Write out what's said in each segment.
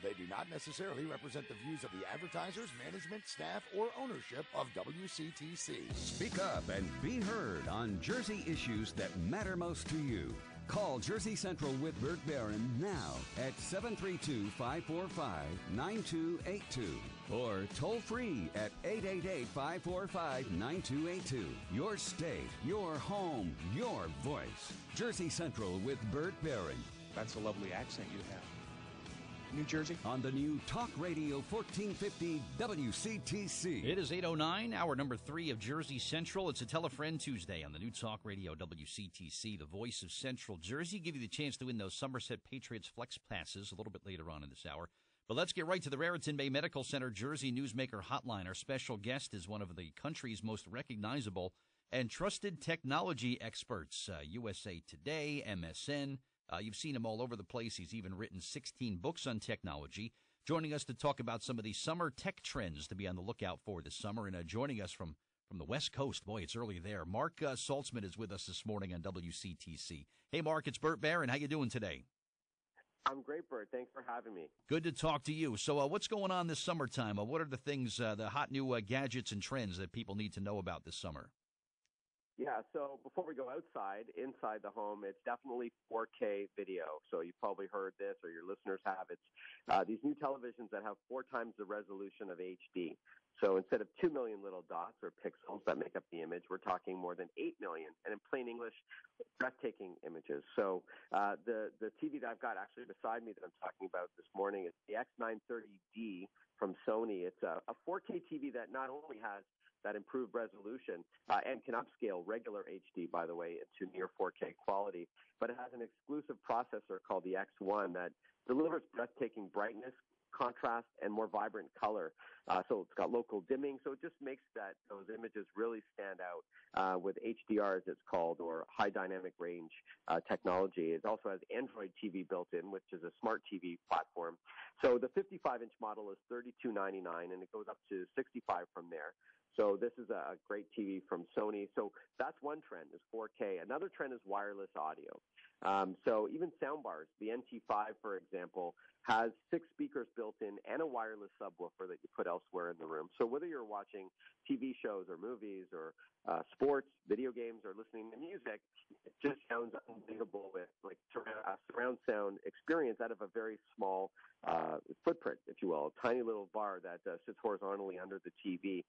They do not necessarily represent the views of the advertisers, management, staff, or ownership of WCTC. Speak up and be heard on Jersey issues that matter most to you. Call Jersey Central with Bert Barron now at 732-545-9282 or toll free at 888-545-9282. Your state, your home, your voice. Jersey Central with Bert Barron. That's a lovely accent you have. New Jersey? On the new Talk Radio 1450 WCTC. It is 8:09, hour number 3 of Jersey Central. It's a Tell a Friend Tuesday on the new Talk Radio WCTC, the voice of Central Jersey. Give you the chance to win those Somerset Patriots Flex Passes a little bit later on in this hour. But let's get right to the Raritan Bay Medical Center Jersey Newsmaker Hotline. Our special guest is one of the country's most recognizable and trusted technology experts. USA Today, MSN. You've seen him all over the place. He's even written 16 books on technology. Joining us to talk about some of the summer tech trends to be on the lookout for this summer. And joining us from the West Coast, boy, it's early there. Marc Saltzman is with us this morning on WCTC. Hey, Marc, it's Bert Barron. How you doing today? I'm great, Bert. Thanks for having me. Good to talk to you. So what's going on this summertime? What are the things, the hot new gadgets and trends that people need to know about this summer? Yeah, so before we go inside the home, it's definitely 4K video. So you've probably heard this, or your listeners have. It's these new televisions that have 4 times the resolution of HD. So instead of 2 million little dots or pixels that make up the image, we're talking more than 8 million, and in plain English, breathtaking images. So the TV that I've got actually beside me that I'm talking about this morning is the X930D from Sony. It's a 4K TV that not only has that improved resolution and can upscale regular HD, by the way, into near 4K quality. But it has an exclusive processor called the X1 that delivers breathtaking brightness, contrast, and more vibrant color. So it's got local dimming, so it just makes those images really stand out with HDR, as it's called, or high dynamic range technology. It also has Android TV built in, which is a smart TV platform. So the 55-inch model is $32.99, and it goes up to $65 from there. So this is a great TV from Sony. So that's one trend, is 4K. Another trend is wireless audio. So even soundbars, the NT5, for example, has 6 speakers built in and a wireless subwoofer that you put elsewhere in the room. So whether you're watching TV shows or movies or sports, video games, or listening to music, it just sounds unbelievable with like a surround sound experience out of a very small footprint, if you will, a tiny little bar that sits horizontally under the TV.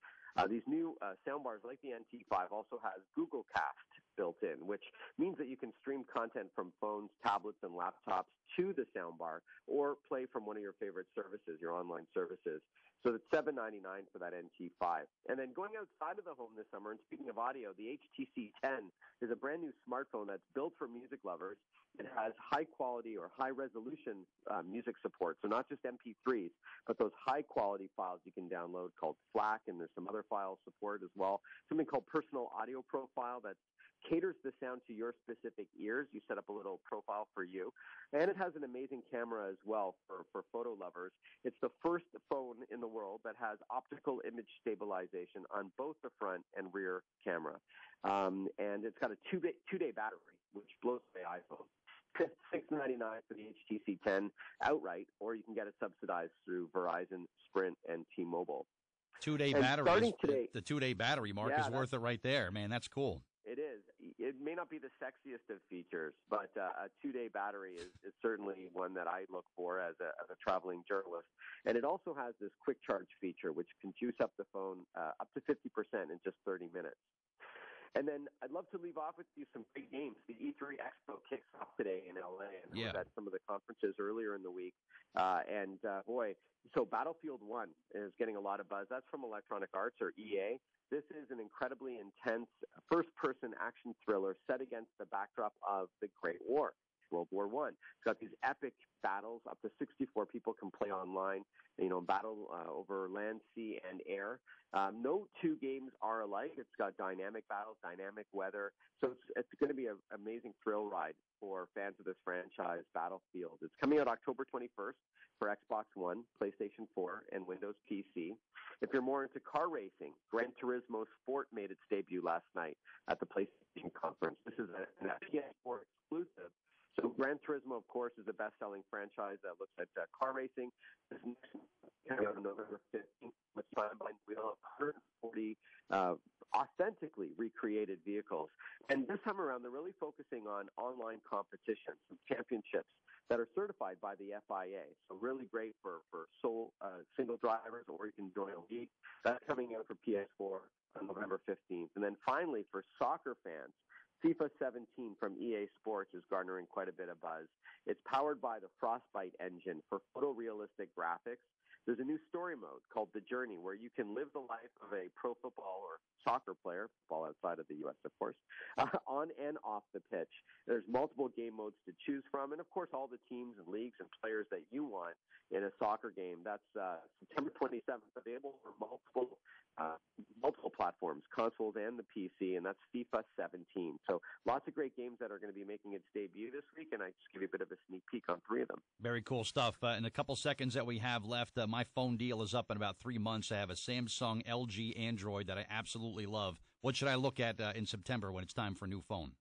These new soundbars, like the NT5, also has Google Cast built in, which means that you can stream content from phones, tablets, and laptops to the soundbar or play from one of your favorite services, your online services. So it's $7.99 for that NT5. And then going outside of the home this summer, and speaking of audio, the HTC 10 is a brand new smartphone that's built for music lovers. It has high quality or high resolution music support. So not just MP3s, but those high quality files you can download called FLAC, and there's some other file support as well. Something called Personal Audio Profile that caters the sound to your specific ears. You set up a little profile for you. And it has an amazing camera as well for photo lovers. It's the first phone in the world that has optical image stabilization on both the front and rear camera. And it's got a two-day battery, which blows away iPhone. $6.99 for the HTC 10 outright, or you can get it subsidized through Verizon, Sprint, and T-Mobile. 2-day battery. Starting today, the 2-day battery, Marc, is worth it right there. Man, that's cool. It is. It may not be the sexiest of features, but a 2-day battery is certainly one that I look for as a traveling journalist. And it also has this quick charge feature, which can juice up the phone up to 50% in just 30 minutes. And then I'd love to leave off with you some big games. The E3 Expo kicks off today in LA, and I was at some of the conferences earlier in the week. So Battlefield 1 is getting a lot of buzz. That's from Electronic Arts, or EA. This is an incredibly intense first-person action thriller set against the backdrop of the Great War, World War I. It's got these epic battles. Up to 64 people can play online, battle over land, sea, and air. No two games are alike. It's got dynamic battles, dynamic weather. So it's going to be an amazing thrill ride for fans of this franchise, Battlefield. It's coming out October 21st for Xbox One, PlayStation 4, and Windows PC. If you're more into car racing, Gran Turismo Sport made its debut last night at the PlayStation conference. This is an PS4 exclusive So Gran Turismo, of course, is a best-selling franchise that looks at car racing. This next coming out on November 15th, with Sideline Wheel, 140 authentically recreated vehicles. And this time around, they're really focusing on online competitions, championships that are certified by the FIA. So really great for single drivers, or you can join a league. That's coming out for PS4 on November 15th. And then finally, for soccer fans, FIFA 17 from EA Sports is garnering quite a bit of buzz. It's powered by the Frostbite engine for photorealistic graphics. There's a new story mode called The Journey, where you can live the life of a pro football or soccer player, football outside of the U.S., of course, on and off the pitch. There's multiple game modes to choose from, and, of course, all the teams and leagues and players that you want in a soccer game. That's September 27th, available for multiple platforms, consoles and the PC, and that's FIFA 17. So lots of great games that are going to be making its debut this week, and I just give you a bit of a sneak peek on 3 of them. Very cool stuff. In a couple seconds that we have left, my phone deal is up in about 3 months. I have a Samsung LG Android that I absolutely love. What should I look at in September when it's time for a new phone?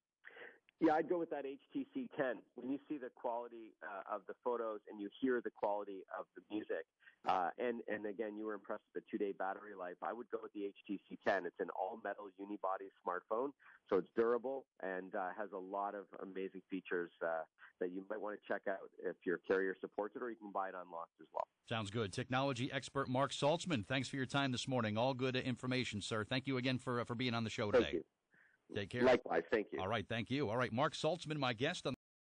Yeah, I'd go with that HTC 10. When you see the quality of the photos and you hear the quality of the music, and again, you were impressed with the 2-day battery life, I would go with the HTC 10. It's an all-metal unibody smartphone, so it's durable and has a lot of amazing features that you might want to check out if your carrier supports it, or you can buy it unlocked as well. Sounds good. Technology expert Marc Saltzman, thanks for your time this morning. All good information, sir. Thank you again for being on the show today. Thank you. Take care. Likewise. Thank you. All right. Thank you. All right. Marc Saltzman, my guest on